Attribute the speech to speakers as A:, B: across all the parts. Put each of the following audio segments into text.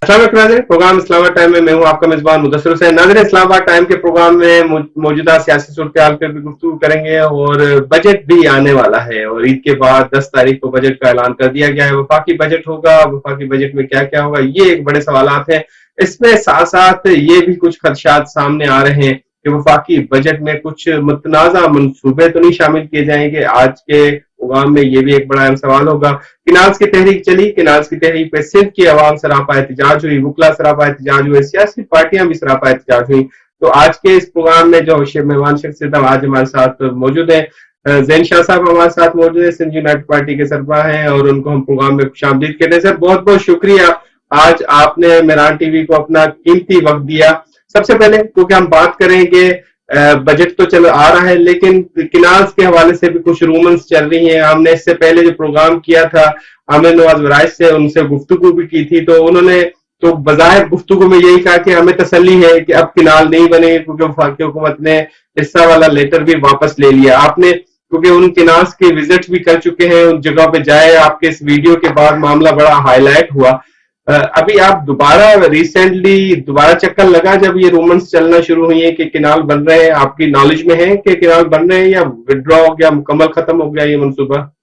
A: नाज़रीन, programme Islamabad time में मैं हूं आपका मेजबान मुदस्सिर हुसैन। नाज़रीन, इस्लामाबाद टाइम के प्रोग्राम में मौजूदा सियासी सूरत-ए-हाल पर भी गुफ्तगू करेंगे और बजट भी आने वाला है और ईद के बाद 10 तारीख को बजट का ऐलान कर दिया गया है। वफाकी बजट होगा, वफाकी बजट में क्या क्या होगा, ये एक बड़े सवालात हैं। इसमें साथ साथ ये भी कुछ खदशात सामने आ रहे हैं कि वफाकी बजट में कुछ मुतनाज़ा मंसूबे तो नहीं शामिल किए जाएंगे। आज के प्रोग्राम में ये भी एक बड़ा अहम सवाल होगा। किनाज की तहरीक चली, किनाज की तहरीक पे सिंध की अवाम सरापा एहतजाज हुई, वकला सरापा एहतजाज हुए, सियासी पार्टियां भी सरापा एहतजाज हुई। तो आज के इस प्रोग्राम में जो मेहमान शख्सियत आज हमारे साथ मौजूद है, जैन शाह साहब हमारे साथ मौजूद है, सिंध यूनाइटेड पार्टी के सरबराह हैं और उनको हम प्रोग्राम में खुशामदीद कहते हैं। सर, बहुत बहुत शुक्रिया, आज आपने मेहरान टीवी को अपना कीमती वक्त दिया। सबसे पहले क्योंकि हम बात करेंगे, बजट तो चलो आ रहा है, लेकिन किनाज के हवाले से भी कुछ रूमर्स चल रही हैं। हमने इससे पहले जो प्रोग्राम किया था आमिर नवाज वराइज से, उनसे गुफ्तगू भी की थी, तो उन्होंने तो बजाय गुफ्तगू में यही कहा कि हमें तसल्ली है कि अब किनाल नहीं बने, क्योंकि वफाकी हुकूमत ने हिस्सा वाला लेटर भी वापस ले लिया। आपने क्योंकि उन किनाज के विजिट भी कर चुके हैं, उन जगह पे जाए, आपके इस वीडियो के बाद मामला बड़ा हाईलाइट हुआ। अभी आप दोबारा रिसेंटली दोबारा चक्कर लगा जब ये रूमर्स चलना शुरू हुई है कि किनाल बन रहे हैं, आपकी नॉलेज में है कि किनाल बन रहे हैं या विड्रॉ हो गया, मुकम्मल खत्म हो गया ये मंसूबा?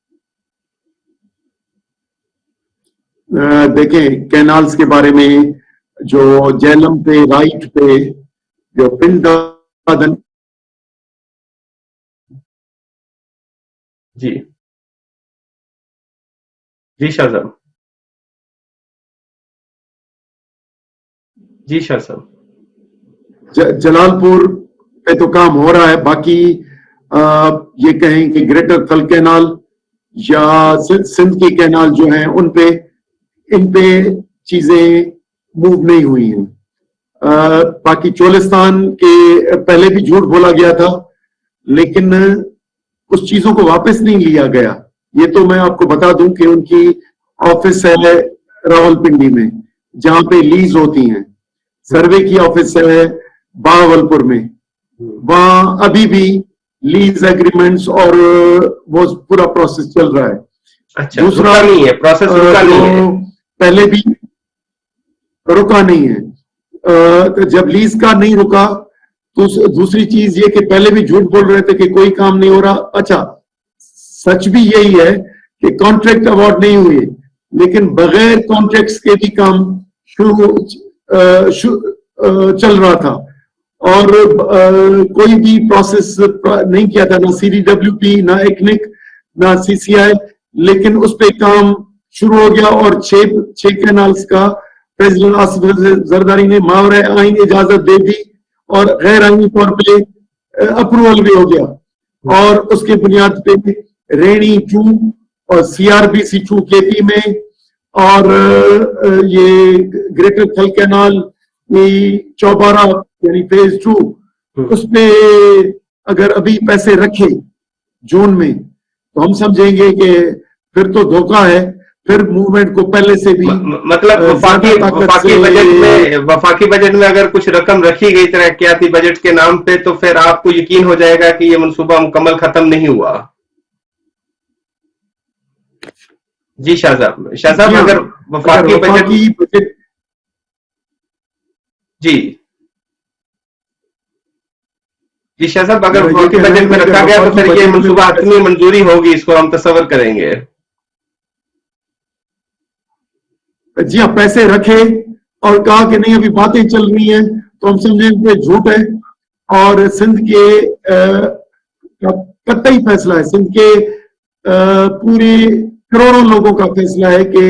B: देखें, कैनाल्स के बारे में जो जेलम पे राइट पे जो पिंड
A: जी जी शाह साहब, जी शाह साहब,
B: जलालपुर पे तो काम हो रहा है। बाकी ये कहें कि ग्रेटर थल कैनाल या सिंध की कैनाल जो है इन पे चीजें मूव नहीं हुई हैं। बाकी चोलिस्तान के पहले भी झूठ बोला गया था, लेकिन उस चीजों को वापस नहीं लिया गया। ये तो मैं आपको बता दूं कि उनकी ऑफिस है रावलपिंडी में, जहां पे लीज होती हैं। सर्वे की ऑफिस है बावलपुर में, वहां अभी भी लीज एग्रीमेंट्स और वो पूरा प्रोसेस चल रहा है।
A: अच्छा, दूसरा नहीं है प्रोसेस, रुका नहीं है,
B: पहले भी रुका नहीं है। तो जब लीज का नहीं रुका तो दूसरी चीज ये कि पहले भी झूठ बोल रहे थे कि कोई काम नहीं हो रहा। अच्छा, सच भी यही है कि कॉन्ट्रैक्ट अवार्ड नहीं हुए, लेकिन बगैर कॉन्ट्रैक्ट्स के भी काम चल रहा था और कोई भी प्रोसेस नहीं किया था, ना CDWP, ना ECNIC, ना CCI, लेकिन उस पे काम शुरू हो गया और 6 कैनाल्स का प्रेसिडेंट आसिफ जरदारी ने मावरे आइन इजाजत दे दी और गैर आईनी तौर पे अप्रूवल भी हो गया। और उसके बुनियाद पे रेणी 2 और CRBC 2 KP में और ये ग्रेटर थल कैनाल चौबारा यानी फेज 2, उसपे अगर अभी पैसे रखे जून में तो हम समझेंगे कि फिर तो धोखा है, फिर मूवमेंट को पहले से भी
A: मतलब वफाकी बजट में अगर कुछ रकम रखी गई तरक्याती बजट के नाम पे, तो फिर आपको यकीन हो जाएगा कि ये मंसूबा मुकम्मल खत्म नहीं हुआ। जी शाह साहब, अगर वफाकी बजट जी शाह साहब, अगर वफाकी बजट में रखा गया तो फिर ये मंसूबा कितनी मंजूरी होगी, इसको हम तस्वर करेंगे।
B: जी हाँ, पैसे रखे और कहा कि नहीं अभी बातें चल रही हैं, तो हम समझेंगे झूठ है। और सिंध के कतई फैसला है, सिंध के पूरे करोड़ों लोगों का फैसला है कि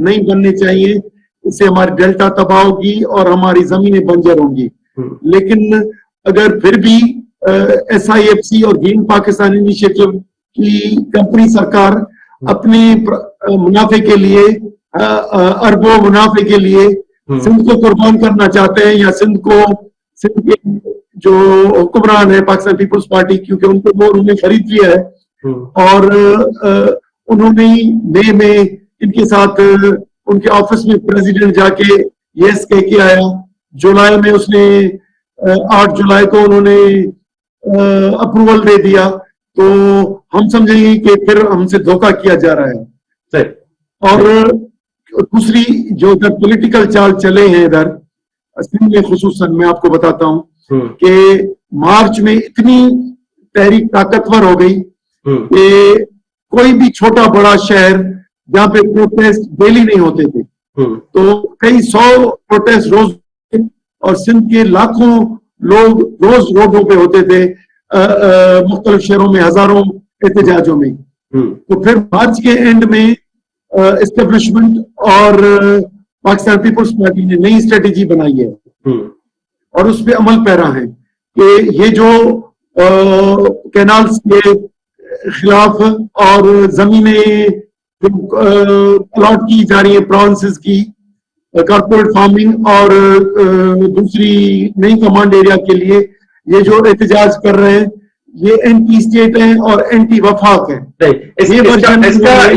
B: नहीं बनने चाहिए, इससे हमारी डेल्टा तबाह होगी और हमारी जमीनें बंजर होंगी। लेकिन अगर फिर भी SIFC और ग्रीन पाकिस्तान इनिशिएटिव की कंपनी सरकार अपने मुनाफे के लिए, अरबों मुनाफे के लिए सिंध को कुर्बान करना चाहते हैं, या सिंध के जो हुक्मरान है पाकिस्तान पीपुल्स पार्टी, क्योंकि उनको वो उन्होंने खरीद लिया है और उन्होंने मई में इनके साथ उनके ऑफिस में प्रेसिडेंट जाके यस कह के आया। जुलाई में उसने 8 जुलाई को उन्होंने अप्रूवल दे दिया, तो हम समझेंगे कि फिर हमसे धोखा किया जा रहा है। और दूसरी जो इधर पॉलिटिकल चाल चले हैं इधर सिंध में खुसूसन, मैं आपको बताता हूं कि मार्च में इतनी तहरीक ताकतवर हो गई कि कोई भी छोटा बड़ा शहर जहां पे प्रोटेस्ट डेली नहीं होते थे, तो कई 100 प्रोटेस्ट रोज, और सिंध के लाखों लोग रोज रोडों पे होते थे, मुख्तलिफ शहरों में हजारों एहतजाजों में। तो फिर मार्च के एंड में एस्टेब्लिशमेंट और पाकिस्तान पीपुल्स पार्टी ने नई स्ट्रेटेजी बनाई है और उस पर अमल पैरा है कि ये जो कैनाल्स के खिलाफ और जमीनें अलॉट की जा रही है प्रोविंसेस की कॉर्पोरेट फार्मिंग और दूसरी नई कमांड एरिया के लिए ये जो एहतजाज कर रहे हैं, ये एंटी स्टेट है और एंटी वफाक है। ये वर्जन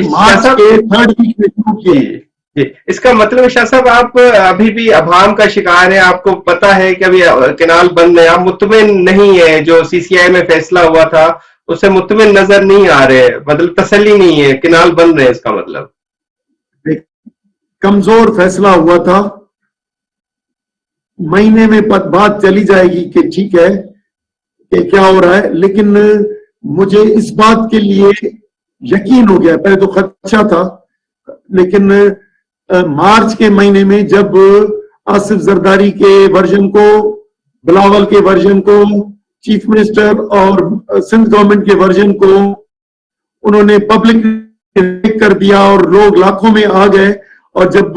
B: मार्च के 3rd वीक में शुरू किए।
A: इसका मतलब शाह साहब आप अभी भी अभाम का शिकार है, आपको पता है कि अभी कैनाल बंद है, आप मुतमिन नहीं है, जो सीसीआई में फैसला हुआ था उससे मुतमिन नजर नहीं आ रहे, मतलब तसल्ली नहीं है, कैनाल बंद है, इसका मतलब
B: कमजोर फैसला हुआ था। महीने में बात चली जाएगी कि ठीक है कि क्या हो रहा है, लेकिन मुझे इस बात के लिए यकीन हो गया, पहले तो खदशा था, लेकिन मार्च के महीने में जब आसिफ जरदारी के वर्जन को, बिलावल के वर्जन को, चीफ मिनिस्टर और सिंध गवर्नमेंट के वर्जन को उन्होंने पब्लिक कर दिया और लोग लाखों में आ गए, और जब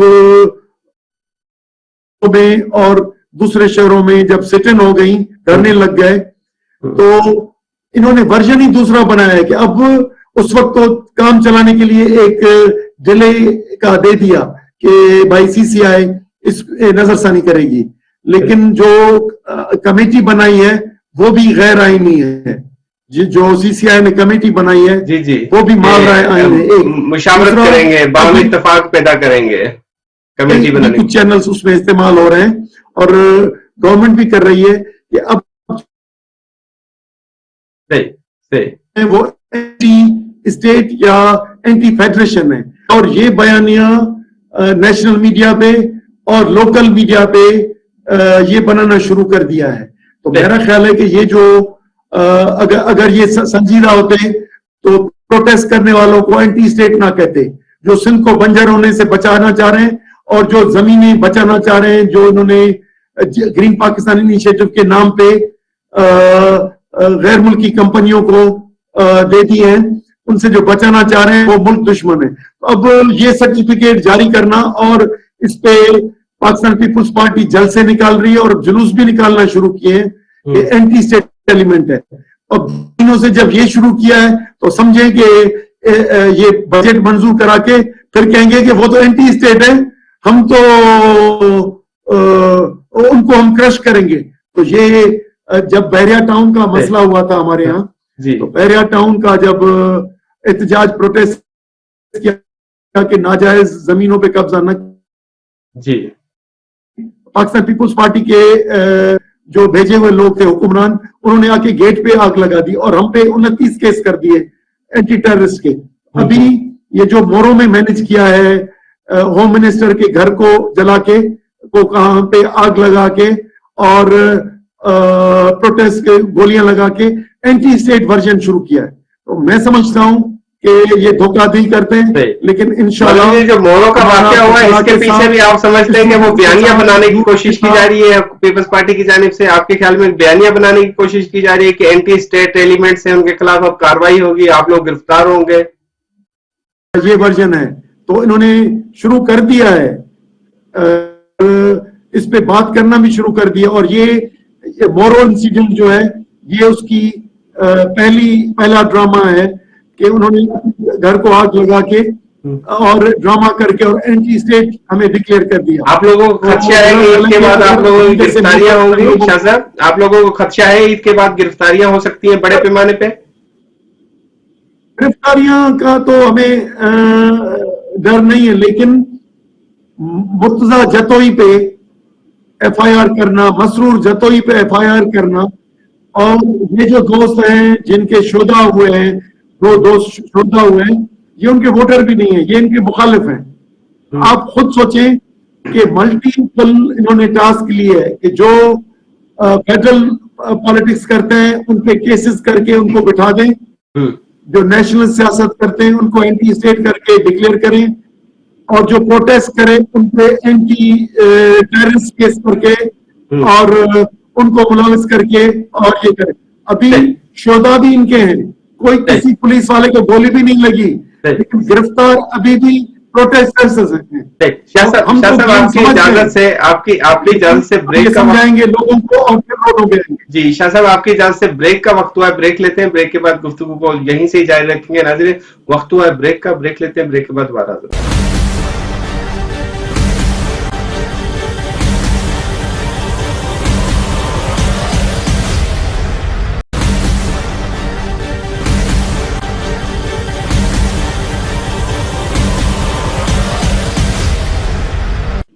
B: में और दूसरे शहरों में जब सिट इन हो गई, धरने लग गए, तो इन्होंने वर्जन ही दूसरा बनाया है कि अब उस वक्त तो काम चलाने के लिए एक डिले का दे दिया कि भाई सीसीआई इस नजरसानी करेगी, लेकिन जो कमेटी बनाई है वो भी गैर आईनी है। जो सीसीआई ने कमेटी बनाई है
A: जी जी
B: वो भी मार रहा है आईन है। एक
A: मुशावरत करेंगे, बाहमी इत्तेफाक पैदा करेंगे, कमेटी बनाने
B: कुछ चैनल्स उसमें इस्तेमाल हो रहे हैं और गवर्नमेंट भी कर रही है कि अब
A: सही
B: वो एंटी स्टेट या एंटी फेडरेशन है, और ये बयानिया नेशनल मीडिया पे और लोकल मीडिया पे ये बनाना शुरू कर दिया है। तो मेरा ख्याल है कि ये जो अगर ये संजीदा होते तो प्रोटेस्ट करने वालों को एंटी स्टेट ना कहते, जो सिंध को बंजर होने से बचाना चाह रहे हैं और जो जमीनें बचाना चाह रहे हैं, जो इन्होंने ग्रीन पाकिस्तान इनिशिएटिव के नाम पे गैर मुल्की कंपनियों को दे दी है, उनसे जो बचाना चाह रहे हैं वो मुल्क दुश्मन है। तो अब ये सर्टिफिकेट जारी करना और इस पे पाकिस्तान पीपुल्स पार्टी जल से निकाल रही है और जुलूस भी निकालना शुरू किए हैं, ये एंटी स्टेट एलिमेंट है। और दिनों से जब ये शुरू किया है तो समझे कि ये बजट मंजूर करा के फिर कहेंगे कि वो तो एंटी स्टेट है, हम तो उनको हम क्रश करेंगे। तो ये जब बहरिया टाउन का मसला हुआ था हमारे यहाँ, तो बहरिया टाउन का जब एहतजाज प्रोटेस्ट किया कि नाजायज जमीनों पे कब्जा न,
A: जी
B: पाकिस्तान पीपुल्स पार्टी के जो भेजे हुए लोग थे हुक्मरान, उन्होंने आके गेट पे आग लगा दी और हम पे 29 केस कर दिए एंटी टेररिस्ट के। अभी ये जो मोरो में मैनेज किया है होम मिनिस्टर के घर को जला के, को कहां पे आग लगा के और प्रोटेस्ट के गोलियां लगा के एंटी स्टेट वर्जन शुरू किया है, तो मैं समझता हूं कि ये धोखाधड़ी करते हैं। लेकिन इंशाल्लाह
A: ये जो मोरो का वाकया हुआ है इसके पीछे भी आप समझते हैं कि वो बयानिया बनाने की कोशिश की जा रही है पीपल्स पार्टी की जानिब से? आपके ख्याल में बयानिया बनाने की कोशिश की जा रही है कि एंटी स्टेट एलिमेंट्स हैं उनके खिलाफ अब कार्रवाई होगी, आप लोग गिरफ्तार होंगे?
B: ये वर्जन है तो इन्होंने शुरू कर दिया है, इस पे बात करना भी शुरू कर दिया। और ये मोरो इंसिडेंट जो है ये उसकी पहला ड्रामा है कि उन्होंने घर को आग लगा के और ड्रामा करके और एंटी स्टेट हमें डिक्लेयर कर दिया।
A: आप लोगों को खदशा है कि ईद के बाद आप लोगों की गिरफ्तारियां होंगी? शाह साहब, आप लोगों को खदशा है ईद के बाद गिरफ्तारियां हो सकती हैं बड़े पैमाने पे?
B: गिरफ्तारियां का तो हमें डर नहीं है, लेकिन मुर्तजा जतोई पे एफआईआर करना, मसरूर जतोई पे एफआईआर करना, और ये जो दोस्त हैं जिनके शुदा हुए हैं, दो दोस्त शुदा हुए हैं, ये उनके वोटर भी नहीं है, ये इनके मुखालिफ हैं। आप खुद सोचें कि मल्टीपल इन्होंने टास्क लिए है कि जो फेडरल पॉलिटिक्स करते हैं उन पे केसेस करके उनको बिठा दें, जो नेशनल सियासत करते हैं उनको एंटी स्टेट करके डिक्लेयर करें, और जो प्रोटेस्ट करें उन पे एंटी टेररिस्ट केस करके और उनको मुलविस करके और ये करें। अभी शोधा भी इनके हैं, कोई किसी पुलिस वाले को गोली भी नहीं लगी, लेकिन गिरफ्तार अभी भी प्रोटेस्टर्स हैं।
A: शाह साहब आपकी इजाजत से आपकी इजाजत से ब्रेक का
B: समझाएंगे लोगों को और फिर रोडों पे आएंगे।
A: जी शाह साहब आपकी इजाजत से ब्रेक का वक्त हुआ है, ब्रेक लेते हैं, ब्रेक के बाद गुफ्तगू को यहीं से जारी रखेंगे। नाज़रीन वक्त हुआ है ब्रेक का, ब्रेक लेते हैं, ब्रेक के बाद दोबारा हाजिर।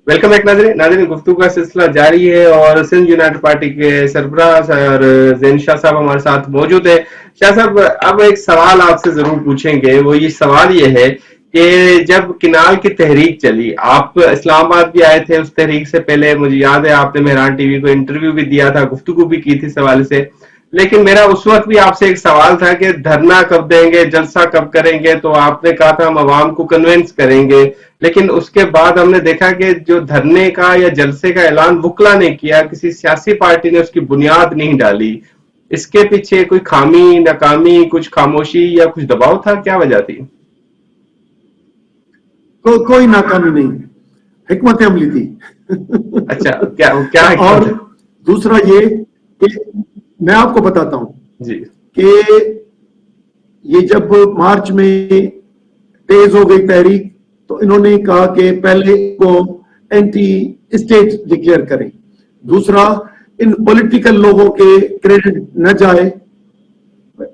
A: वेलकम बैक नाज़रीन गुफ्तगू का सिलसिला जारी है और सिंध यूनाइटेड पार्टी के सरबराह सर ज़ैन शाह साहब हमारे साथ मौजूद है। शाह साहब अब एक सवाल आपसे जरूर पूछेंगे, वो ये सवाल ये है कि जब किनाल की तहरीक चली, आप इस्लामाबाद भी आए थे उस तहरीक से पहले, मुझे याद है आपने मेहरान टीवी को इंटरव्यू भी दिया था, गुफ्तगू भी की थी इस हवाले से, लेकिन मेरा उस वक्त भी आपसे एक सवाल था कि धरना कब देंगे, जलसा कब करेंगे, तो आपने कहा था हम अवाम को कन्विंस करेंगे, लेकिन उसके बाद हमने देखा कि जो धरने का या जलसे का ऐलान वुकला ने किया, किसी सियासी पार्टी ने उसकी बुनियाद नहीं डाली, इसके पीछे कोई खामी, नाकामी, कुछ खामोशी या कुछ दबाव था, क्या वजह थी?
B: कोई नाकामी नहीं, हिकमत अमली थी।
A: अच्छा, क्या
B: और दूसरा ये कि मैं आपको बताता हूं
A: जी
B: कि ये जब मार्च में तेज हो गई तहरीक तो इन्होंने कहा कि पहले को एंटी स्टेट डिक्लेयर करें, दूसरा इन पॉलिटिकल लोगों के क्रेडिट न जाए,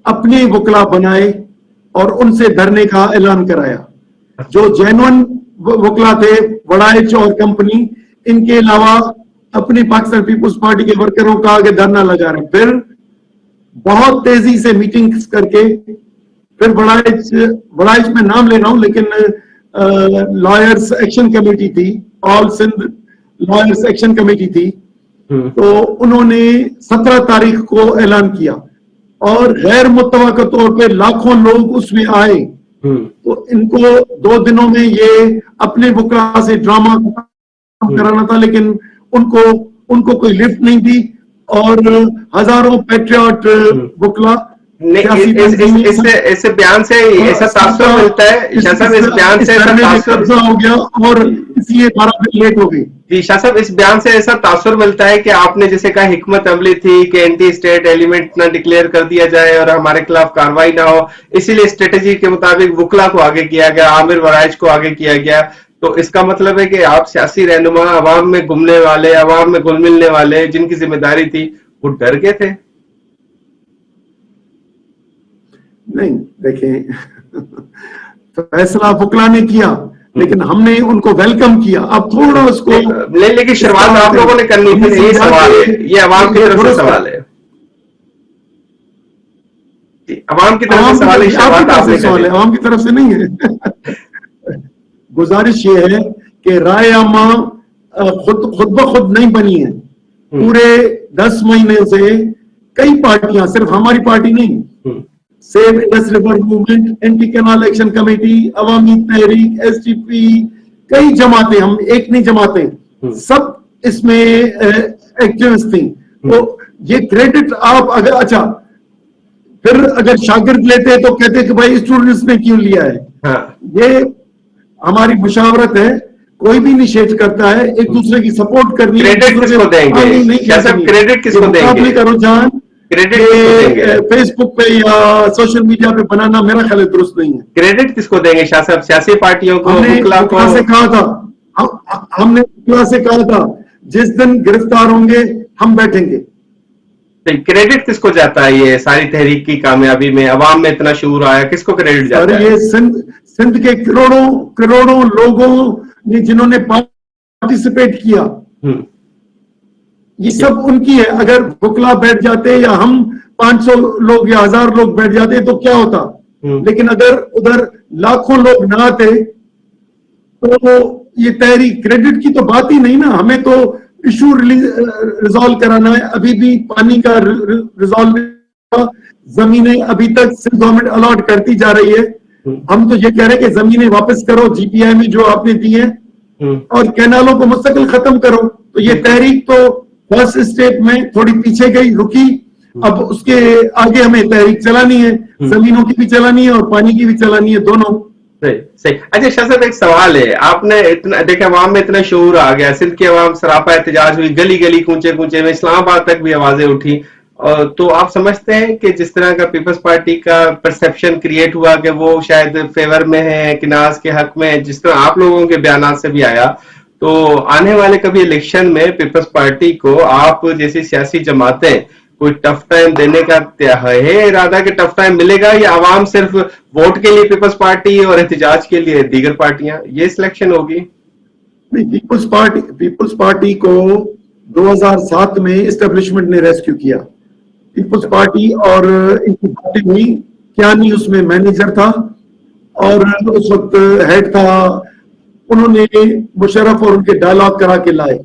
B: अपने वकला बनाए और उनसे धरने का ऐलान कराया। जो जेन्युइन वकला थे वड़ाइच और कंपनी, इनके अलावा अपनी पाकिस्तान पीपुल्स पार्टी के वर्करों का आगे धरना लगा रहे, फिर बहुत तेजी से मीटिंग्स करके फिर बड़ाइच में नाम ले रहा हूं, लेकिन लॉयर्स एक्शन कमेटी थी, all Sindh lawyers action committee थी, तो उन्होंने 17 तारीख को ऐलान किया और गैर मुतवक्का तौर पे लाखों लोग उसमें आए। तो इनको 2 दिनों में ये अपने वकला से ड्रामा कराना था, लेकिन उनको कोई लिफ्ट नहीं दी और हजारों पैट्रियट वकला
A: ऐसे बयान से ऐसा तासुर मिलता है शाह साहब, इस बयान से ऐसा तासुर
B: हो गया और इसलिए 12 दिन लेट हो गई।
A: जी शाह साहब, इस बयान से ऐसा तासुर मिलता है कि आपने जैसे कहा हिकमत अमली थी कि एंटी स्टेट एलिमेंट ना डिक्लेयर कर दिया जाए और हमारे खिलाफ कार्रवाई ना हो, इसीलिए स्ट्रेटेजी के मुताबिक वुकला को आगे किया गया, आमिर वराइच को आगे किया गया। तो इसका मतलब है कि आप सियासी रहनुमा, अवाम में घुमने वाले, अवाम में घुल मिलने वाले, जिनकी जिम्मेदारी थी, वो डर गए थे?
B: नहीं, देखें तो फैसला वकला ने किया, लेकिन हमने उनको वेलकम किया। अब थोड़ा उसको
A: लेकिन शुरुआत आप लोगों ने करनी थी, ये सवाल है, ये अवाम की तरफ से सवाल है, अवाम की तरफ से सवाल है,
B: अवाम की तरफ से नहीं है। गुजारिश ये है कि राय आमा खुद ब खुद नहीं बनी है। पूरे 10 महीने से कई पार्टियां, सिर्फ हमारी पार्टी नहीं, save Indus river movement, anti canal action committee, Awami Tehreek, STP, कई जमातें, हम एक नहीं जमातें, सब इसमें एक्टिविस्ट थी। तो ये क्रेडिट आप अगर अच्छा फिर अगर शागिर्द लेते तो कहते कि भाई स्टूडेंट्स ने क्यों लिया है।
A: हाँ।
B: ये हमारी मुशावरत है, कोई भी निषेध करता है, एक दूसरे की सपोर्ट करनी है।
A: क्रेडिट किसको देंगे? क्रेडिट किसको देंगे?
B: करो जान फेसबुक पे या सोशल मीडिया पे बनाना मेरा ख्याल दुरुस्त नहीं है।
A: क्रेडिट किसको देंगे शाह साहब? सियासी पार्टियों को?
B: हमने से कहा था, हमने से कहा था जिस दिन गिरफ्तार होंगे हम बैठेंगे।
A: क्रेडिट किसको जाता है ये सारी तहरीक की कामयाबी में? अवाम में इतना शूर आया, किसको क्रेडिट जाता है?
B: ये सिंध के करोड़ों लोगों ने जिन्होंने पार्टिसिपेट किया, ये सब उनकी है। अगर वकला बैठ जाते या हम 500 लोग या 1000 लोग बैठ जाते तो क्या होता, लेकिन अगर उधर लाखों लोग ना आते तो ये तहरीक क्रेडिट की तो बात ही नहीं ना, हमें तो इशू रिजॉल्व कराना है। अभी भी पानी का रिजॉल्व, जमीनें अभी तक सिर्फ गवर्नमेंट अलॉट करती जा रही है। हम तो ये कह रहे हैं कि जमीनें वापस करो जीपीआई में जो आपने दी है, और कैनालों को मुस्तकिल खत्म करो। तो ये तहरीक तो फर्स्ट स्टेप में थोड़ी पीछे गई, रुकी, अब उसके आगे हमें तहरीक चलानी है, जमीनों की भी चलानी है और पानी की भी चलानी है, दोनों।
A: सही सही। अच्छा शाह साहब, एक सवाल है, आपने इतना देखा, अवाम में इतना शऊर आ गया, सिंध की अवाम सरापा एहतजाज हुई, गली गली कूचे कूचे में, इस्लामाबाद तक भी आवाजें उठी, तो आप समझते हैं कि जिस तरह का पीपल्स पार्टी का परसेप्शन क्रिएट हुआ कि वो शायद फेवर में है, किनाज के हक में, जिस तरह आप लोगों के बयान से भी आया, तो आने वाले कभी इलेक्शन में पीपल्स पार्टी को आप जैसी सियासी जमातें कोई टफ टाइम देने का है इरादा कि टफ टाइम मिलेगा, या आवाम सिर्फ वोट के लिए पीपल्स पार्टी और एहतजाज के लिए दीगर पार्टियां, ये सिलेक्शन होगी?
B: नहीं, पीपल्स पार्टी को 2007 में एस्टेब्लिशमेंट ने रेस्क्यू किया। पीपल्स पार्टी और इनकी बातें हुई, क्या नहीं उसमें मैनेजर था और उस वक्त हेड था, उन्होंने मुशर्रफ और उनके डायलॉग करा के लाए,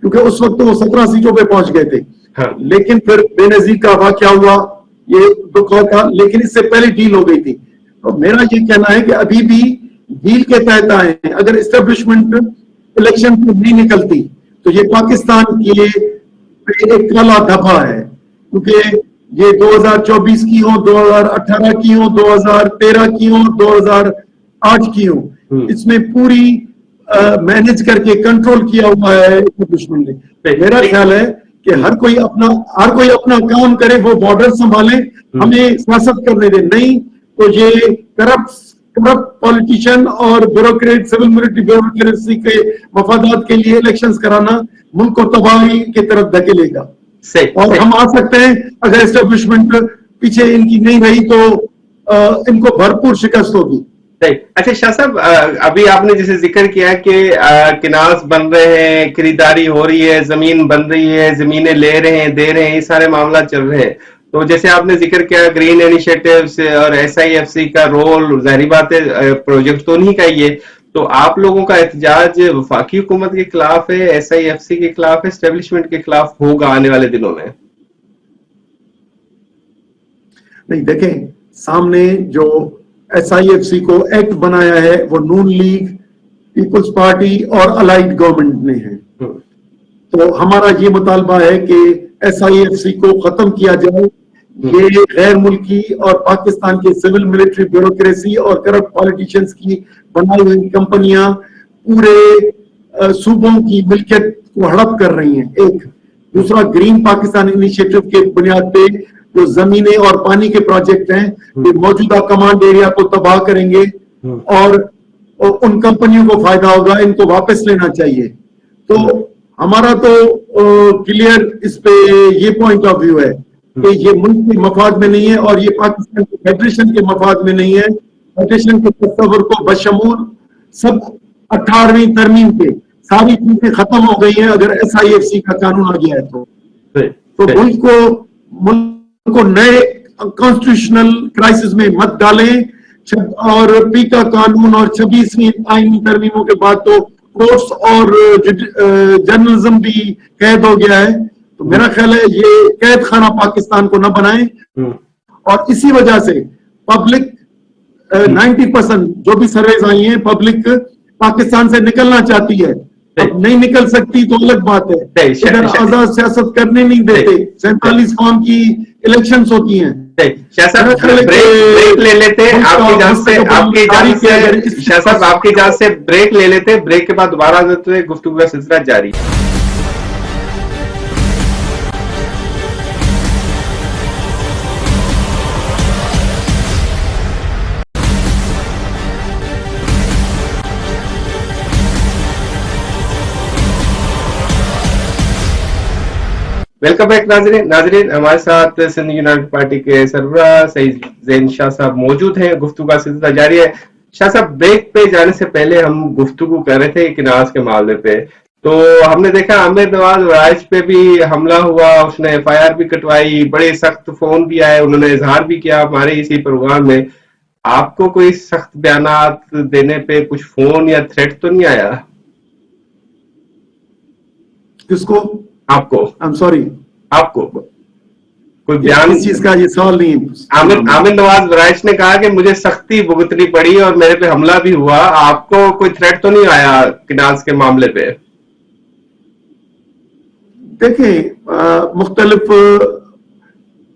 B: क्योंकि उस वक्त वो 17 सीटों पे पहुंच गए थे। हाँ। लेकिन फिर बेनजीर का वाकया हुआ, ये दुख था, लेकिन इससे पहले डील हो गई थी। तो मेरा ये कहना है कि अभी भी डील के तहत आए हैं। अगर एस्टेब्लिशमेंट इलेक्शन में नहीं निकलती तो ये पाकिस्तान की एक काला धब्बा है, क्योंकि ये 2024 की हो, 2018 की हो, 2013 की हो, 2008 की हो, इसमें पूरी मैनेज करके कंट्रोल किया हुआ है एस्टेब्लिशमेंट ने। मेरा ख्याल है कि हर कोई अपना काम करे, वो बॉर्डर संभाले, हमें सियासत करने दे। नहीं तो ये करप्ट पॉलिटिशियन और ब्यूरोक्रेट, सिविल मिलिट्री ब्यूरोक्रेसी के मफादात के लिए इलेक्शंस कराना मुल्क को तबाही की तरफ धकेलेगा। और हम आ सकते हैं, अगर एस्टेब्लिशमेंट पीछे इनकी नहीं रही तो इनको भरपूर शिकस्त होगी।
A: अच्छा शाह साहब, अभी आपने जैसे जिक्र किया कि किनाज बन रहे हैं, खरीदारी हो रही है, जमीन बन रही है, जमीनें ले रहे हैं, दे रहे हैं, ये सारे मामला चल रहे हैं, तो जैसे आपने जिक्र किया ग्रीन इनिशिएटिव्स और SIFC का रोल, जाहिर बात है प्रोजेक्ट तो नहीं का ये, तो आप लोगों का एहतजाज वफाकी हुकूमत के खिलाफ है, SIFC के खिलाफ है, एस्टेब्लिशमेंट के खिलाफ होगा आने वाले दिनों में?
B: नहीं, देखें, सामने जो SIFC को एक्ट बनाया है वो नून लीग, पीपल्स पार्टी और अलाइड गवर्नमेंट ने है। तो हमारा ये मुतालबा है कि SIFC को खत्म किया जाए। ये गैर मुल्की और पाकिस्तान के सिविल मिलिट्री ब्यूरोक्रेसी और करप्ट पॉलिटिशियंस की बनाई हुई कंपनियां पूरे सूबों की मिल्कियत को हड़प कर रही हैं। एक दूसरा, ग्रीन पाकिस्तान इनिशिएटिव के बुनियाद पे जो जमीनें और पानी के प्रोजेक्ट हैं, ये मौजूदा कमांड एरिया को तबाह करेंगे और उन कंपनियों को फायदा होगा, इनको वापस लेना चाहिए। तो हमारा तो क्लियर इस पे ये पॉइंट ऑफ व्यू है कि ये मुल्क के मफाद में नहीं है और ये पाकिस्तान के फेडरेशन के मफाद में नहीं है। फेडरेशन के तस्वर को बशमूल सब 18वीं तरमीम के सारी चीजें खत्म हो गई हैं अगर SIFC का कानून आ गया है तो मुल्क को नए कॉन्स्टिट्यूशनल क्राइसिस में मत डालें। और पी का कानून और 26वीं आईनी तरमीमों के बाद तो कोर्ट्स और जर्नलिज्म भी कैद हो गया है। तो मेरा ख्याल है ये कैद खाना पाकिस्तान को न बनाएं और इसी वजह से पब्लिक 90% जो भी सर्वेज आई हैं, पब्लिक पाकिस्तान से निकलना चाहती है। अब नहीं निकल सकती तो अलग बात है, अगर आजाद सियासत करने नहीं देते। 47 फॉर्म की इलेक्शंस होती हैं।
A: ब्रेक ले लेते आपकी जान से ब्रेक ले लेते, ब्रेक के बाद दोबारा गुफ्तगू का सिलसिला जारी। वेलकम बैक नाजरीन, हमारे साथ सिंध यूनाइटेड पार्टी के सरबराह सईद ज़ैन शाह साहब मौजूद हैं। गुफ्तगू का सिलसिला जारी है। शाह साहब, ब्रेक पे जाने से पहले हम गुफ्तगू कर रहे थे किनाज के मामले पे, तो हमने देखा आमिर नवाज वाइज पे भी हमला हुआ, उसने FIR भी कटवाई, बड़े सख्त फोन भी आए, उन्होंने इजहार भी किया हमारे इसी प्रोग्राम में। आपको कोई सख्त बयानात देने पे कुछ फोन या थ्रेट तो नहीं आया?
B: किसको?
A: आपको।
B: आई एम सॉरी,
A: आपको कोई बयान?
B: इस चीज का ये सवाल नहीं है।
A: आमिर नवाज बराइश ने कहा कि मुझे सख्ती भुगतनी पड़ी और मेरे पे हमला भी हुआ। आपको कोई थ्रेट तो नहीं आया किनाज के मामले पे?
B: देखें, मुख्तलिफ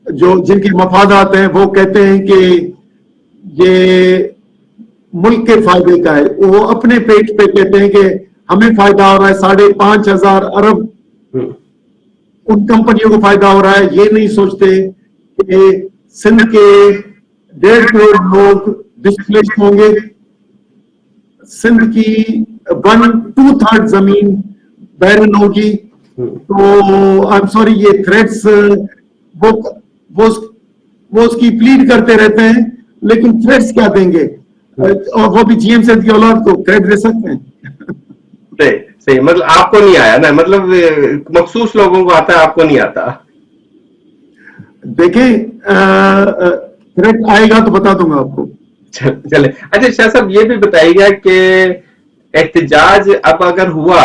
B: जो जिनके मफादात हैं वो कहते हैं कि ये मुल्क के फायदे का है, वो अपने पेट पे कहते हैं कि हमें फायदा हो रहा है, 5,500 अरब उन कंपनियों को फायदा हो रहा है। ये नहीं सोचते कि सिंध के 1.5 करोड़ लोग डिस्प्लेस्ड होंगे, सिंध की 1/2 जमीन बैरन होगी। तो आई एम सॉरी, ये थ्रेट्स वो उसकी प्लीड करते रहते हैं, लेकिन थ्रेट्स क्या देंगे? और वो भी जीएम सेठ की औलाद को क्रेडिट दे सकते हैं।
A: सही, मतलब आपको नहीं आया ना, मतलब मखसूस लोगों को आता है, आपको नहीं आता।
B: देखें, थ्रेट आएगा तो बता दूंगा आपको।
A: चले। अच्छा शाह साहब, ये भी बताइएगा कि एहतजाज अब अगर हुआ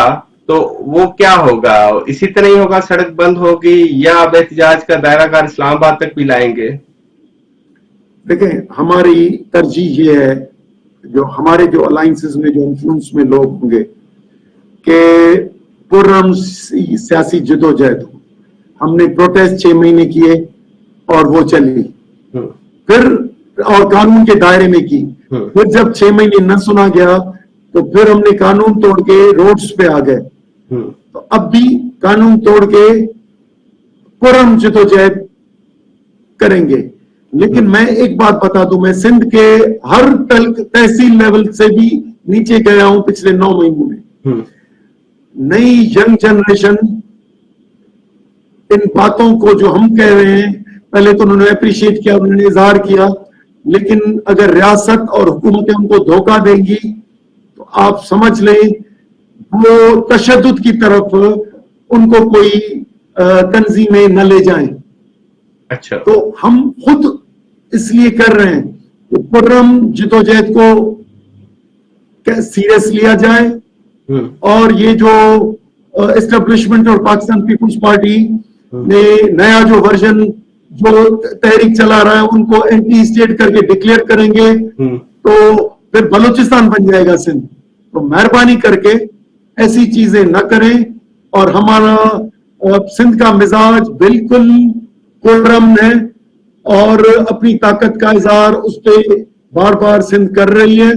A: तो वो क्या होगा? इसी तरह ही होगा, सड़क बंद होगी, या अब एहतजाज का दायरा कार इस्लामाबाद तक भी लाएंगे?
B: देखें, हमारी तरजीह ये है, जो हमारे जो अलायंसेस में जो इन्फ्लुएंस में लोग होंगे, कि पुरअमन सियासी जदोजहद हो। हमने प्रोटेस्ट 6 महीने किए और वो चली, फिर और कानून के दायरे में की। फिर जब 6 महीने न सुना गया तो फिर हमने कानून तोड़ के रोड्स पे आ गए। तो अब भी कानून तोड़ के पुरअमन जदोजहद करेंगे। लेकिन मैं एक बात बता दूं, मैं सिंध के हर तहसील लेवल से भी नीचे गया हूं पिछले 9 महीनों में। नई यंग जनरेशन इन बातों को जो हम कह रहे हैं, पहले तो उन्होंने अप्रिशिएट किया, उन्होंने इजहार किया, लेकिन अगर रियासत और हुकूमतें उनको धोखा देंगी तो आप समझ लें वो तशद्दुद की तरफ उनको कोई तंजीमें न ले जाएं।
A: अच्छा,
B: तो हम खुद इसलिए कर रहे हैं कि पुरअमन जदोजहद को सीरियस लिया जाए, और ये जो एस्टेब्लिशमेंट और पाकिस्तान पीपुल्स पार्टी ने नया जो वर्जन जो तहरीक चला रहा है उनको एंटी स्टेट करके डिक्लेयर करेंगे तो फिर बलूचिस्तान बन जाएगा सिंध। तो मेहरबानी करके ऐसी चीजें न करें, और हमारा सिंध का मिजाज बिल्कुल पुरअमन है और अपनी ताकत का इजहार उस पर बार बार सिंध कर रही है।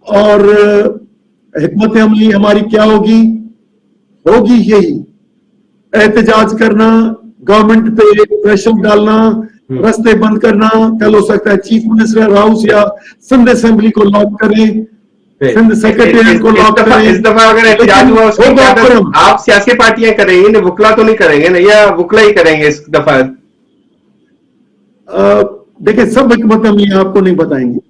B: और हिकमत अमली हमारी क्या होगी यही, एहतजाज करना, गवर्नमेंट पे प्रेशर डालना, रास्ते बंद करना। कल हो सकता है चीफ मिनिस्टर हाउस या सिंध असेंबली को लॉक करें, सिंध सेक्रेटेरिएट को लॉक करें।
A: इस दफा अगर एहतजाज हुआ उसकी क्यादत आप सियासी पार्टियां करेंगी ना, वुकला तो नहीं करेंगे ना, या वुकला ही करेंगे इस दफा?
B: देखिए, सब हिकमत अमली आपको नहीं बताएंगे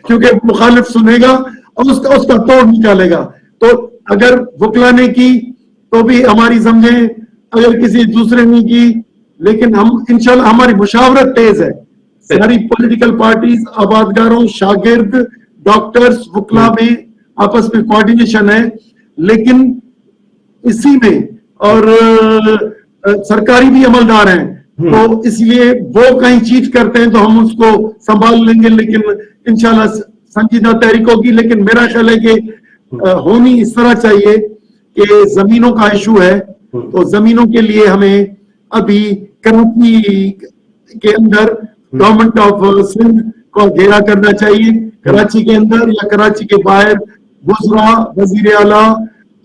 B: क्योंकि मुखालिफ सुनेगा और उसका तोड़ निकालेगा। तो अगर वुकला ने की तो भी हमारी समझे, अगर किसी दूसरे ने की, लेकिन हम इंशाल्लाह हमारी मुशावरत तेज है। सारी पॉलिटिकल पार्टीज, आबादगारों, शागिर्द, डॉक्टर्स, वुकला में आपस में कोऑर्डिनेशन है। लेकिन इसी में और सरकारी भी अमलदार हैं, तो इसलिए वो कहीं चीट करते हैं तो हम उसको संभाल लेंगे, लेकिन इंशाल्लाह संजीदा तहरीक होगी। लेकिन मेरा ख्याल है कि होनी इस तरह चाहिए कि जमीनों का इशू है, तो जमीनों के लिए हमें अभी कराची के अंदर गवर्नमेंट ऑफ सिंध को घेरा करना चाहिए, कराची के अंदर या कराची के बाहर गुजरा, वजीर आला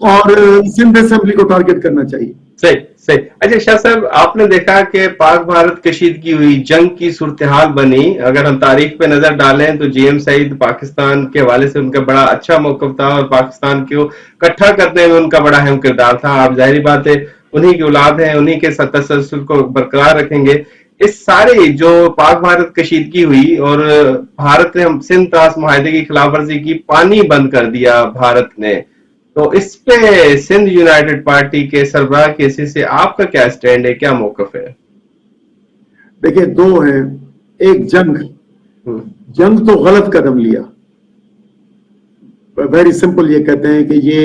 B: और सिंध असेंबली को टारगेट करना चाहिए।
A: सही सही। अच्छा शाह साहब, आपने देखा कि पाक भारत कशीदगी हुई, जंग की सूरत हाल बनी। अगर हम तारीख पे नजर डालें तो जीएम सईद पाकिस्तान के हवाले से उनका बड़ा अच्छा मौकफ था और पाकिस्तान को इकट्ठा करने में उनका बड़ा अहम किरदार था। आप जाहिर बात है उन्हीं की औलाद है, उन्हीं के तसल्सल को बरकरार रखेंगे। इस सारे जो पाक भारत कशीदगी हुई और भारत ने हम सिंध त्रास मुआहदे की खिलाफ वर्जी की, पानी बंद कर दिया भारत ने, तो इस पे सिंध यूनाइटेड पार्टी के सरबराह के हिस्से से आपका क्या स्टैंड है, क्या मौकफ है?
B: देखिए, दो हैं। एक जंग तो गलत कदम लिया, वेरी सिंपल। ये कहते हैं कि ये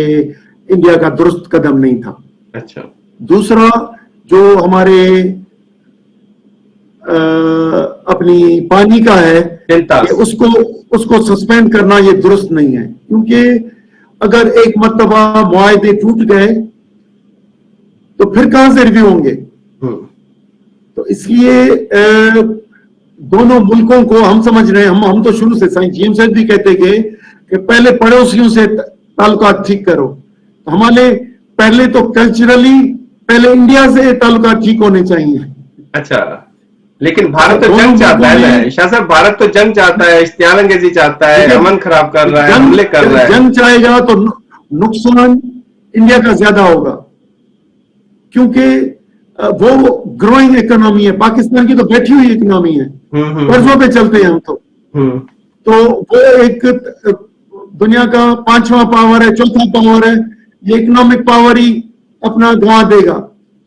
B: इंडिया का दुरुस्त कदम नहीं था।
A: अच्छा।
B: दूसरा, जो हमारे अपनी पानी का है कि उसको सस्पेंड करना ये दुरुस्त नहीं है, क्योंकि अगर एक मर्तबा मुआहदे टूट गए तो फिर कहां से रिव्यू होंगे। तो इसलिए दोनों मुल्कों को हम समझ रहे हैं, हम तो शुरू से साईं जीएम साहब भी कहते थे कि पहले पड़ोसियों से ताल्लुकात ठीक करो। तो हमारे पहले तो कल्चरली पहले इंडिया से ताल्लुकात ठीक होने चाहिए।
A: अच्छा, लेकिन भारत तो जंग चाहता है ना शाह साहब, भारत तो जंग चाहता है, इश्तियाल अंगेजी चाहता है, अमन खराब कर रहा है, हमले कर रहा है।
B: जंग चाहेगा तो नुकसान इंडिया का ज्यादा होगा, क्योंकि वो ग्रोइंग इकोनॉमी है। पाकिस्तान की तो बैठी हुई इकोनॉमी है, कर्जों पे चलते हैं हम तो वो एक दुनिया का 5वां पावर है, 4था पावर है, ये इकोनॉमिक पावर ही अपना गंवा देगा,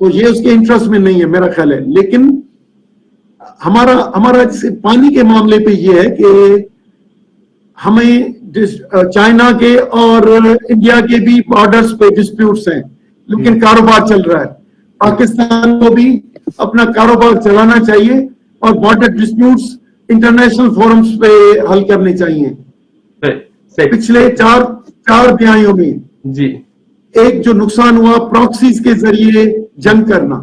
B: तो ये उसके इंटरेस्ट में नहीं है मेरा ख्याल है। लेकिन हमारा जैसे पानी के मामले पे ये है कि हमें चाइना के और इंडिया के भी बॉर्डर्स पे डिस्प्यूट्स हैं, लेकिन कारोबार चल रहा है। पाकिस्तान को भी अपना कारोबार चलाना चाहिए और बॉर्डर डिस्प्यूट्स इंटरनेशनल फोरम्स पे हल करने चाहिए। पिछले चार दिहाइयों में
A: जी
B: एक जो नुकसान हुआ प्रॉक्सीज के जरिए जंग करना,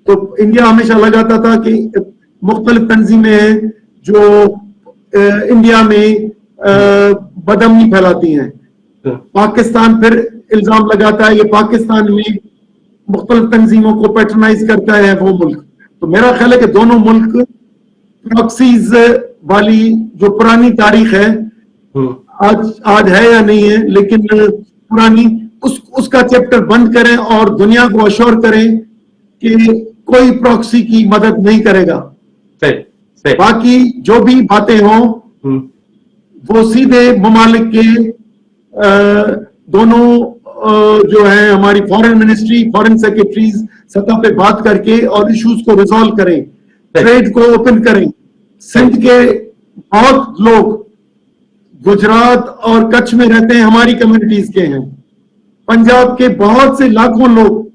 B: तो इंडिया हमेशा लगाता था कि मुख्तलिफ तंजीमें हैं जो इंडिया में बदअमनी फैलाती हैं। पाकिस्तान फिर इल्जाम लगाता है ये पाकिस्तान में मुख्तलिफ तंजीमों को पैट्रनाइज करता है वो मुल्क। तो मेरा ख्याल है कि दोनों मुल्क प्रॉक्सीज वाली जो पुरानी तारीख है, आज है या नहीं है, लेकिन पुरानी उसका चैप्टर बंद करें और दुनिया को अश्योर करें कि कोई प्रॉक्सी की मदद नहीं करेगा। सही। बाकी जो भी बातें हों वो सीधे ममालिक के दोनों जो है हमारी फॉरेन मिनिस्ट्री, फॉरेन सेक्रेटरीज सतह पे बात करके और इश्यूज को रिजॉल्व करें, ट्रेड को ओपन करें। सिंध के बहुत लोग गुजरात और कच्छ में रहते हैं, हमारी कम्युनिटीज के हैं। पंजाब के बहुत से लाखों लोग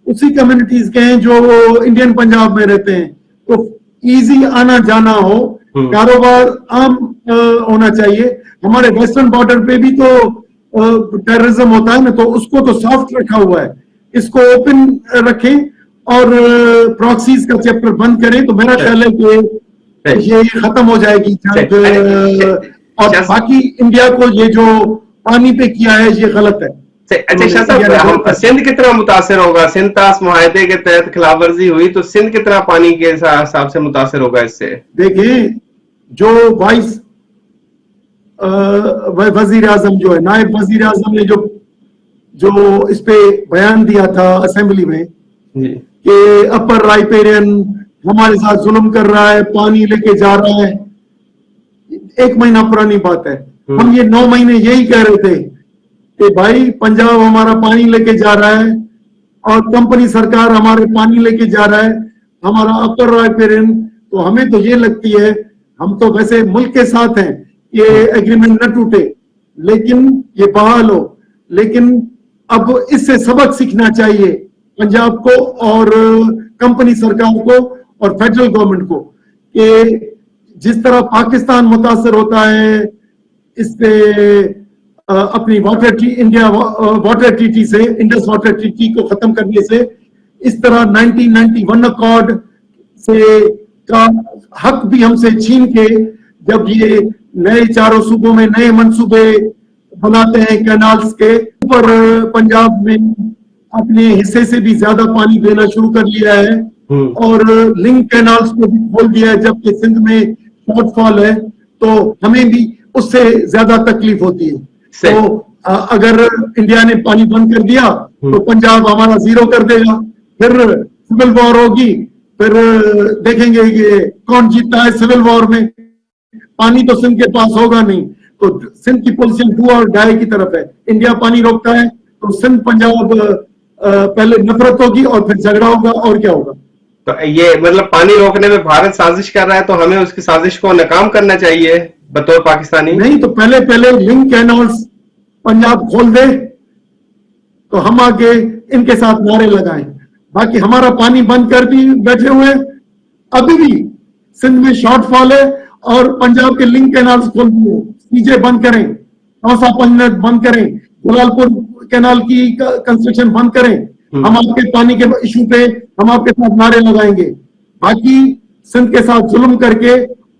B: उसी कम्युनिटीज के हैं जो इंडियन पंजाब में रहते हैं। तो इजी आना जाना हो, कारोबार आम होना चाहिए। हमारे वेस्टर्न बॉर्डर पे भी तो टेररिज्म होता है ना, तो उसको तो सॉफ्ट रखा हुआ है, इसको ओपन रखें और प्रॉक्सीज का चैप्टर बंद करें, तो मेरा ख्याल है कि ये खत्म हो जाएगी। और बाकी इंडिया को ये जो पानी पे किया है ये गलत है।
A: अच्छा शाह साहब, सिंध कितना मुतासर होगा? सिंध तास मुआहदे के तहत खिलाफवर्जी हुई तो सिंध कितना पानी के हिसाब से मुतासर होगा इससे?
B: देखिए, जो वाइस वजीर आजम जो है, नायब वजीर आजम ने जो इस पे बयान दिया था असेंबली में कि अपर राइपेरियन हमारे साथ जुल्म कर रहा है, पानी लेके जा रहा है, 1 महीना पुरानी बात है। हम ये 9 महीने यही कह रहे थे कि भाई पंजाब हमारा पानी लेके जा रहा है और कंपनी सरकार हमारे पानी लेके जा रहा है, हमारा अपर राइपेरियन। तो हमें तो ये लगती है, हम तो वैसे मुल्क के साथ हैं, ये एग्रीमेंट न टूटे, लेकिन ये बहाल हो। लेकिन अब इससे सबक सीखना चाहिए पंजाब को और कंपनी सरकार को और फेडरल गवर्नमेंट को कि जिस तरह पाकिस्तान मुतासर होता है इससे अपनी इंडिया वाटर ट्रीटी से, इंडस वाटर ट्रीटी को खत्म करने से, इस तरह 1991 अकॉर्ड से का हक भी हमसे छीन के जब ये नए चारों सूबों में नए मंसूबे बनाते हैं कैनाल्स के ऊपर, पंजाब में अपने हिस्से से भी ज्यादा पानी देना शुरू कर लिया है और लिंक कैनाल्स को भी खोल दिया है, जबकि सिंध में शॉर्टफॉल है, तो हमें भी उससे ज्यादा तकलीफ होती है। तो अगर इंडिया ने पानी बंद कर दिया तो पंजाब हमारा जीरो कर देगा, फिर सिविल वॉर होगी, फिर देखेंगे कि कौन जीतता है सिविल वॉर में। पानी तो सिंध के पास होगा नहीं, तो सिंध की पोजीशन डू और डाई की तरफ है। इंडिया पानी रोकता है तो सिंध पंजाब पहले नफरत होगी और फिर झगड़ा होगा, और क्या होगा।
A: तो ये मतलब पानी रोकने में भारत साजिश कर रहा है, तो हमें उसकी साजिश को नाकाम करना चाहिए बतौर पाकिस्तानी।
B: नहीं तो पहले लिंक कैनाल्स पंजाब खोल दे तो हम आगे इनके साथ नारे लगाएं। बाकी हमारा पानी बंद कर भी बैठे हुए, अभी भी सिंध में शॉर्टफॉल है और पंजाब के लिंक कैनाल्स खोल दिए, सीजे बंद करें, कौसा पंजनट बंद करें, जलालपुर कैनाल की कंस्ट्रक्शन बंद करें। हम आपके पानी के इशू पे हम आपके साथ नारे लगाएंगे। बाकी सिंध के साथ जुल्म करके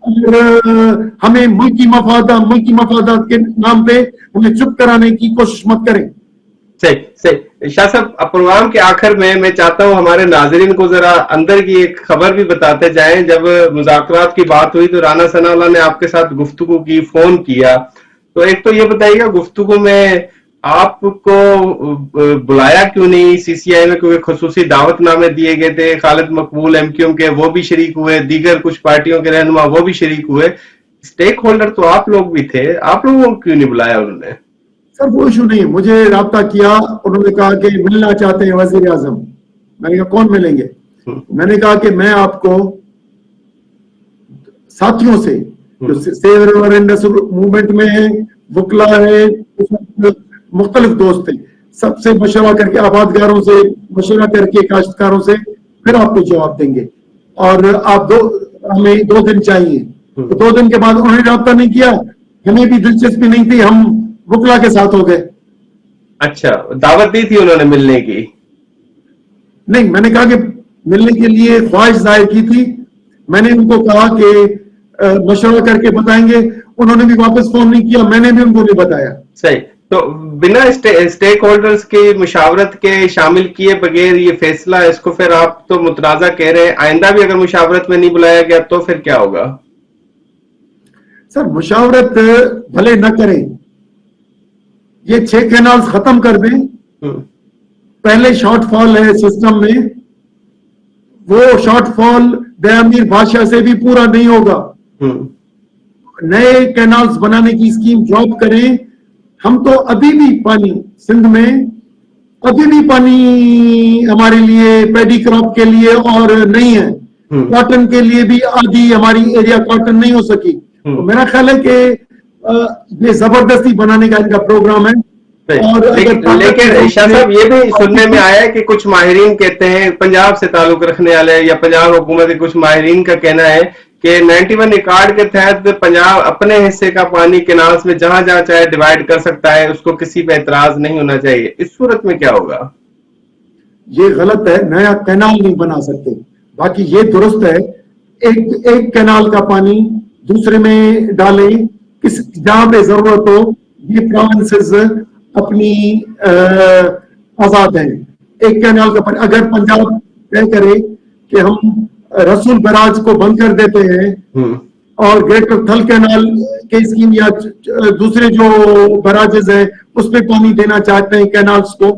B: और हमें मुल्की मफादात के नाम पे हमें चुप कराने की कोशिश मत करें।
A: सही सही। शाह साहब, प्रोग्राम के आखिर में मैं चाहता हूं हमारे नाजरीन को जरा अंदर की एक खबर भी बताते जाएं। जब मुज़ाकरात की बात हुई तो राना सनाउल्लाह ने आपके साथ गुफ्तगू की, फोन किया, तो एक तो ये बताइएगा गुफ्तगू में आपको बुलाया क्यों नहीं सीसीआई में, क्योंकि खुसूसी दावतनामे दिए गए थे, खालिद मकबूल एमक्यूएम के वो भी शरीक हुए, दीगर कुछ पार्टियों के रहनुमा वो भी शरीक हुए, स्टेक होल्डर तो आप लोग भी थे, आप लोगों को क्यों नहीं बुलाया उन्होंने?
B: सर वो इशू नहीं, मुझे राब्ता किया, उन्होंने कहा कि मिलना चाहते हैं वजीर आजम। मैंने कहा कौन मिलेंगे? मैंने कहा कि मैं आपको साथियों से जो सेवर मूवमेंट में है, वकला है, मुख्तलिफ दोस्त थे, सबसे मशवरा करके, आबादगारों से मशवरा करके, काश्तकारों से, फिर आपको जवाब देंगे। और आप हमें 2 दिन चाहिए। तो 2 दिन के बाद उन्होंने राब्ता नहीं किया, हमें भी दिलचस्पी नहीं थी, हम वकला के साथ हो गए।
A: अच्छा, दावत दी थी उन्होंने मिलने की?
B: नहीं, मैंने कहा कि मिलने के लिए ख्वाहिश जाहिर की थी। मैंने उनको कहा कि मशवरा करके बताएंगे, उन्होंने भी वापस फोन नहीं किया, मैंने भी उनको नहीं बताया।
A: सही। तो बिना स्टेक होल्डर्स के मुशावरत के शामिल किए बगैर ये फैसला, इसको फिर आप तो मुतनाज़ा कह रहे हैं, आइंदा भी अगर मुशावरत में नहीं बुलाया गया तो फिर क्या होगा?
B: सर मुशावरत भले न करें, ये 6 कैनाल्स खत्म कर दें। पहले शॉर्टफॉल है सिस्टम में, वो शॉर्टफॉल दयामीर बादशाह से भी पूरा नहीं होगा। नए कैनाल्स बनाने की स्कीम ड्रॉप करें। हम तो अभी भी पानी सिंध में, अभी भी पानी हमारे लिए पैडी क्रॉप के लिए और नहीं है, कॉटन के लिए भी आधी हमारी एरिया कॉटन नहीं हो सकी। तो मेरा ख्याल है कि ये जबरदस्ती बनाने का इनका प्रोग्राम है। और
A: लेकिन शाह साहब, ये भी सुनने में आया है कि कुछ माहिरीन कहते हैं, पंजाब से ताल्लुक रखने वाले या पंजाब हुकूमत के कुछ माहिरीन का कहना है कि 91 रिकॉर्ड के तहत पंजाब अपने हिस्से का पानी कैनाल्स में जहां जहां चाहे डिवाइड कर सकता है, उसको किसी पे एतराज नहीं होना चाहिए। इस सूरत में क्या होगा?
B: ये गलत है, नया कैनाल नहीं बना सकते। बाकी ये दुरुस्त है, एक कैनाल का पानी दूसरे में डालें, किस जहां पे जरूरत हो। ये प्रोविंसेस अपनी आजाद हैं। एक कैनाल का पानी अगर पंजाब तय करे कि हम रसूल बराज को बंद कर देते हैं और ग्रेटर थल कैनाल के स्कीम या दूसरे जो बराजेस हैं उस पर पानी देना चाहते हैं कैनाल्स को,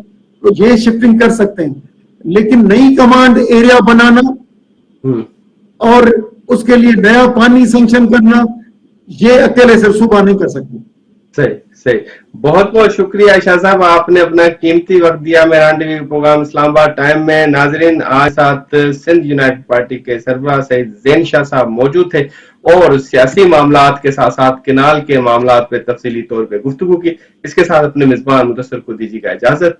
B: तो ये शिफ्टिंग कर सकते हैं। लेकिन नई कमांड एरिया बनाना और उसके लिए नया पानी सैंक्शन करना, ये अकेले से सूबा नहीं कर सकते।
A: सही सही। बहुत बहुत शुक्रिया शाह साहब, आपने अपना कीमती वक्त दिया Mehran TV program Islamabad time में। नाजरीन, आज साथ सिंध यूनाइटेड पार्टी के सरबराह सईद ज़ैन शाह साहब मौजूद थे और सियासी मामलात के साथ साथ किनाल के मामलात पे तफसीली तौर पे गुफ्तगू की। इसके साथ अपने मेजबान मुदस्सिर को दीजिएगा इजाजत।